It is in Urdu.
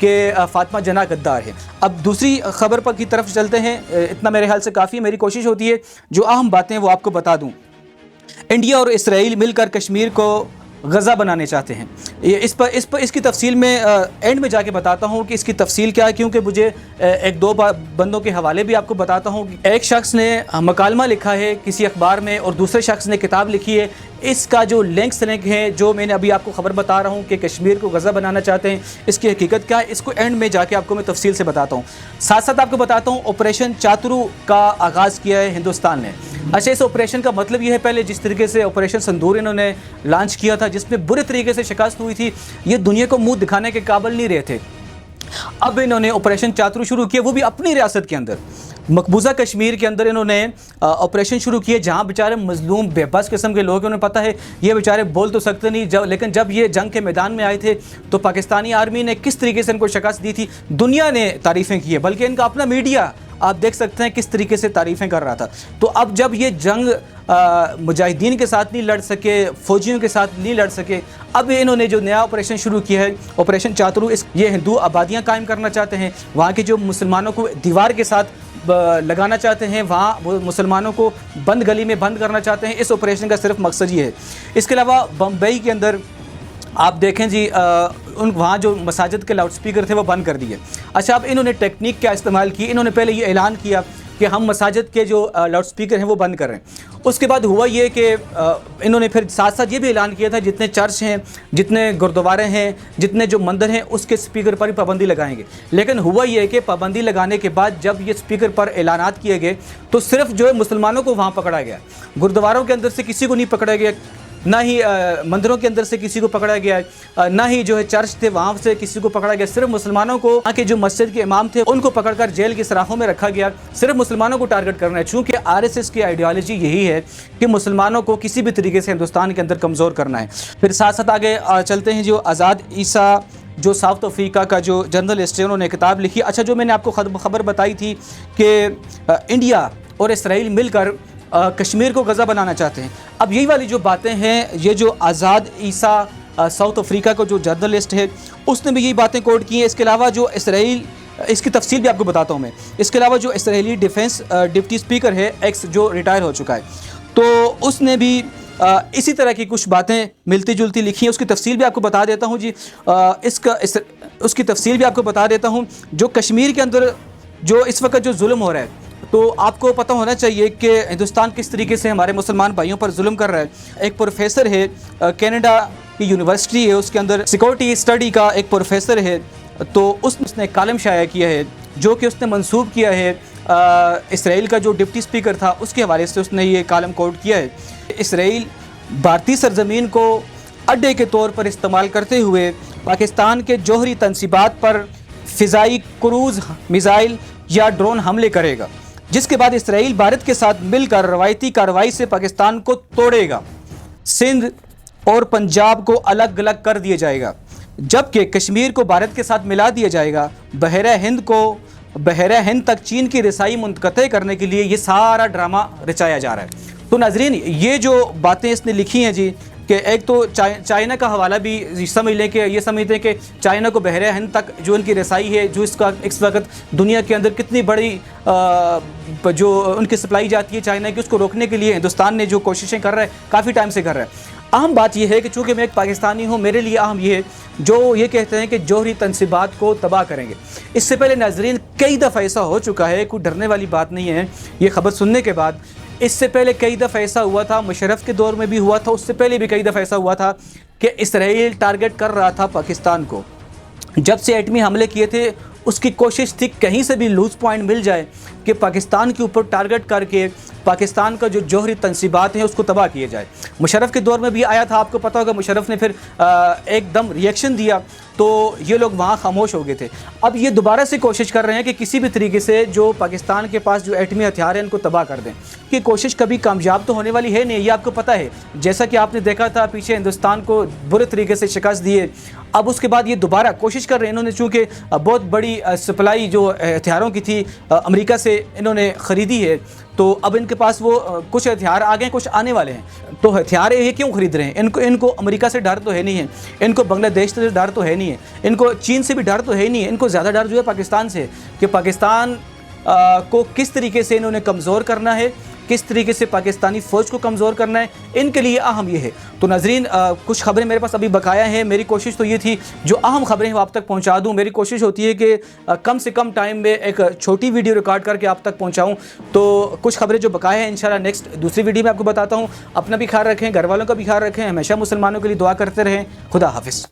کہ فاطمہ جناح غدار ہے۔ اب دوسری خبر پر کی طرف چلتے ہیں، اتنا میرے خیال سے کافی، میری کوشش ہوتی ہے جو اہم باتیں وہ آپ کو بتا دوں۔ انڈیا اور اسرائیل مل کر کشمیر کو غزہ بنانے چاہتے ہیں۔ اس کی تفصیل میں اینڈ میں جا کے بتاتا ہوں کہ اس کی تفصیل کیا ہے، کیونکہ مجھے ایک دو بندوں کے حوالے بھی آپ کو بتاتا ہوں۔ ایک شخص نے مکالمہ لکھا ہے کسی اخبار میں اور دوسرے شخص نے کتاب لکھی ہے۔ اس کا جو لنک ہے جو میں نے ابھی آپ کو خبر بتا رہا ہوں کہ کشمیر کو غزہ بنانا چاہتے ہیں، اس کی حقیقت کیا ہے، اس کو اینڈ میں جا کے آپ کو میں تفصیل سے بتاتا ہوں۔ ساتھ ساتھ آپ کو بتاتا ہوں آپریشن چاترو کا آغاز کیا ہے ہندوستان نے۔ اچھا، اس آپریشن کا مطلب یہ ہے، پہلے جس طریقے سے آپریشن سندور انہوں نے لانچ کیا تھا جس میں برے طریقے سے شکست ہوئی تھی، یہ دنیا کو منہ دکھانے کے قابل نہیں رہے تھے۔ اب انہوں نے آپریشن چاترو شروع کیا، وہ بھی اپنی ریاست کے اندر، مقبوضہ کشمیر کے اندر انہوں نے آپریشن شروع کیے، جہاں بیچارے مظلوم بے بس قسم کے لوگ، انہیں پتہ ہے یہ بیچارے بول تو سکتے نہیں، لیکن جب یہ جنگ کے میدان میں آئے تھے تو پاکستانی آرمی نے کس طریقے سے ان کو شکست دی تھی، دنیا نے تعریفیں کی ہے، بلکہ ان کا اپنا میڈیا آپ دیکھ سکتے ہیں کس طریقے سے تعریفیں کر رہا تھا۔ تو اب جب یہ جنگ مجاہدین کے ساتھ نہیں لڑ سکے، فوجیوں کے ساتھ نہیں لڑ سکے، اب انہوں نے جو نیا آپریشن شروع کیا ہے آپریشن چاترو، یہ ہندو آبادیاں قائم کرنا چاہتے ہیں، وہاں کے جو مسلمانوں کو دیوار کے ساتھ لگانا چاہتے ہیں، وہاں وہ مسلمانوں کو بند گلی میں بند کرنا چاہتے ہیں۔ اس آپریشن کا صرف مقصد یہ ہے۔ اس کے علاوہ بمبئی کے اندر آپ دیکھیں جی، وہاں جو مساجد کے لاؤڈ سپیکر تھے وہ بند کر دیے۔ اچھا، اب انہوں نے ٹیکنیک کیا استعمال کی، انہوں نے پہلے یہ اعلان کیا کہ ہم مساجد کے جو لاؤڈ سپیکر ہیں وہ بند کر رہے ہیں۔ اس کے بعد ہوا یہ کہ انہوں نے پھر ساتھ ساتھ یہ بھی اعلان کیا تھا جتنے چرچ ہیں، جتنے گردوارے ہیں، جتنے جو مندر ہیں، اس کے سپیکر پر بھی پابندی لگائیں گے۔ لیکن ہوا یہ کہ پابندی لگانے کے بعد جب یہ سپیکر پر اعلانات کیے گئے تو صرف جو مسلمانوں کو وہاں پکڑا گیا، گردواروں کے اندر سے کسی کو نہیں پکڑا گیا، نہ ہی مندروں کے اندر سے کسی کو پکڑا گیا، نہ ہی جو ہے چرچ تھے وہاں سے کسی کو پکڑا گیا، صرف مسلمانوں کو، وہاں کے جو مسجد کے امام تھے ان کو پکڑ کر جیل کی سراخوں میں رکھا گیا، صرف مسلمانوں کو ٹارگٹ کرنا ہے، چونکہ RSS کی آئیڈیالوجی یہی ہے کہ مسلمانوں کو کسی بھی طریقے سے ہندوستان کے اندر کمزور کرنا ہے۔ پھر ساتھ ساتھ آگے چلتے ہیں، جو آزاد عیسیٰ جو ساؤتھ افریقہ کا جو جرنلسٹ ہے، انہوں نے کتاب لکھی۔ اچھا، جو میں نے آپ کو خبر بتائی تھی کہ انڈیا اور اسرائیل مل کر کشمیر کو غزہ بنانا چاہتے ہیں، اب یہی والی جو باتیں ہیں، یہ جو آزاد عیسیٰ ساؤتھ افریقہ کا جو جرنلسٹ ہے اس نے بھی یہی باتیں کوٹ کی ہیں۔ اس کے علاوہ جو اسرائیل، اس کی تفصیل بھی آپ کو بتاتا ہوں میں، اس کے علاوہ جو اسرائیلی ڈیفنس ڈپٹی اسپیکر ہے ایکس، جو ریٹائر ہو چکا ہے، تو اس نے بھی اسی طرح کی کچھ باتیں ملتی جلتی لکھی ہیں۔ اس کی تفصیل بھی آپ کو بتا دیتا ہوں جی، اس کی تفصیل بھی آپ کو بتا دیتا ہوں۔ جو کشمیر کے اندر جو اس وقت جو ظلم ہو رہا ہے، تو آپ کو پتہ ہونا چاہیے کہ ہندوستان کس طریقے سے ہمارے مسلمان بھائیوں پر ظلم کر رہا ہے۔ ایک پروفیسر ہے، کینیڈا کی یونیورسٹی ہے، اس کے اندر سیکورٹی اسٹڈی کا ایک پروفیسر ہے، تو اس نے کالم شائع کیا ہے جو کہ اس نے منسوب کیا ہے اسرائیل کا جو ڈپٹی اسپیکر تھا، اس کے حوالے سے اس نے یہ کالم کوٹ کیا ہے۔ اسرائیل بھارتی سرزمین کو اڈے کے طور پر استعمال کرتے ہوئے پاکستان کے جوہری تنصیبات پر فضائی کروز میزائل یا ڈرون حملے کرے گا، جس کے بعد اسرائیل بھارت کے ساتھ مل کر روایتی کارروائی سے پاکستان کو توڑے گا، سندھ اور پنجاب کو الگ الگ کر دیا جائے گا، جبکہ کشمیر کو بھارت کے ساتھ ملا دیا جائے گا۔ بحیرہ ہند تک چین کی رسائی منقطع کرنے کے لیے یہ سارا ڈرامہ رچایا جا رہا ہے۔ تو ناظرین، یہ جو باتیں اس نے لکھی ہیں جی، کہ ایک تو چائنا کا حوالہ بھی سمجھ لیں، کہ یہ سمجھتے ہیں کہ چائنا کو بحیرہ ہند تک جو ان کی رسائی ہے، جو اس وقت دنیا کے اندر کتنی بڑی جو ان کی سپلائی جاتی ہے چائنا کی، اس کو روکنے کے لیے ہندوستان نے جو کوششیں کر رہا ہے، کافی ٹائم سے کر رہا ہے۔ اہم بات یہ ہے کہ چونکہ میں ایک پاکستانی ہوں، میرے لیے اہم یہ ہے جو یہ کہتے ہیں کہ جوہری تنصیبات کو تباہ کریں گے۔ اس سے پہلے ناظرین کئی دفعہ ایسا ہو چکا ہے، کوئی ڈرنے والی بات نہیں ہے یہ خبر سننے کے بعد۔ اس سے پہلے کئی دفعہ ایسا ہوا تھا، مشرف کے دور میں بھی ہوا تھا، اس سے پہلے بھی کئی دفعہ ایسا ہوا تھا کہ اسرائیل ٹارگٹ کر رہا تھا پاکستان کو۔ جب سے ایٹمی حملے کیے تھے، اس کی کوشش تھی کہیں سے بھی لوز پوائنٹ مل جائے کہ پاکستان کے اوپر ٹارگٹ کر کے پاکستان کا جو جوہری تنصیبات ہیں اس کو تباہ کیا جائے۔ مشرف کے دور میں بھی آیا تھا، آپ کو پتہ ہوگا، مشرف نے پھر ایک دم ریئیکشن دیا تو یہ لوگ وہاں خاموش ہو گئے تھے۔ اب یہ دوبارہ سے کوشش کر رہے ہیں کہ کسی بھی طریقے سے جو پاکستان کے پاس جو ایٹمی ہتھیار ہیں ان کو تباہ کر دیں۔ یہ کوشش کبھی کامیاب تو ہونے والی ہے نہیں، یہ آپ کو پتہ ہے، جیسا کہ آپ نے دیکھا تھا پیچھے ہندوستان کو برے طریقے سے شکست دیے۔ اب اس کے بعد یہ دوبارہ کوشش کر رہے ہیں، انہوں نے چونکہ بہت بڑی سپلائی جو ہتھیاروں کی تھی امریکہ سے انہوں نے خریدی ہے، تو اب ان کے پاس وہ کچھ ہتھیار آ گئے ہیں، کچھ آنے والے ہیں۔ تو ہتھیار یہ کیوں خرید رہے ہیں؟ ان کو امریکہ سے ڈر تو ہے نہیں ہے، ان کو بنگلہ دیش سے ڈر تو ہے نہیں ہے۔ نہیں ہے. ان کو چین سے بھی ڈر تو ہے ہی نہیں ہے, ان کو زیادہ ڈر جو ہے پاکستان سے, کہ پاکستان کو کس طریقے سے انہوں نے کمزور کرنا ہے, کس طریقے سے پاکستانی فوج کو کمزور کرنا ہے, ان کے لیے اہم یہ ہے. تو ناظرین کچھ خبریں میرے پاس ابھی بقایا ہیں, میری کوشش تو یہ تھی جو اہم خبریں ہیں وہ آپ تک پہنچا دوں. میری کوشش ہوتی ہے کہ کم سے کم ٹائم میں ایک چھوٹی ویڈیو ریکارڈ کر کے آپ تک پہنچاؤں. تو کچھ خبریں جو بقایا ہیں انشاءاللہ نیکسٹ دوسری ویڈیو میں آپ کو بتاتا ہوں. اپنا بھی خیال رکھیں, گھر والوں کا بھی خیال رکھیں, ہمیشہ مسلمانوں کے لیے دعا کرتے رہیں. خدا حافظ.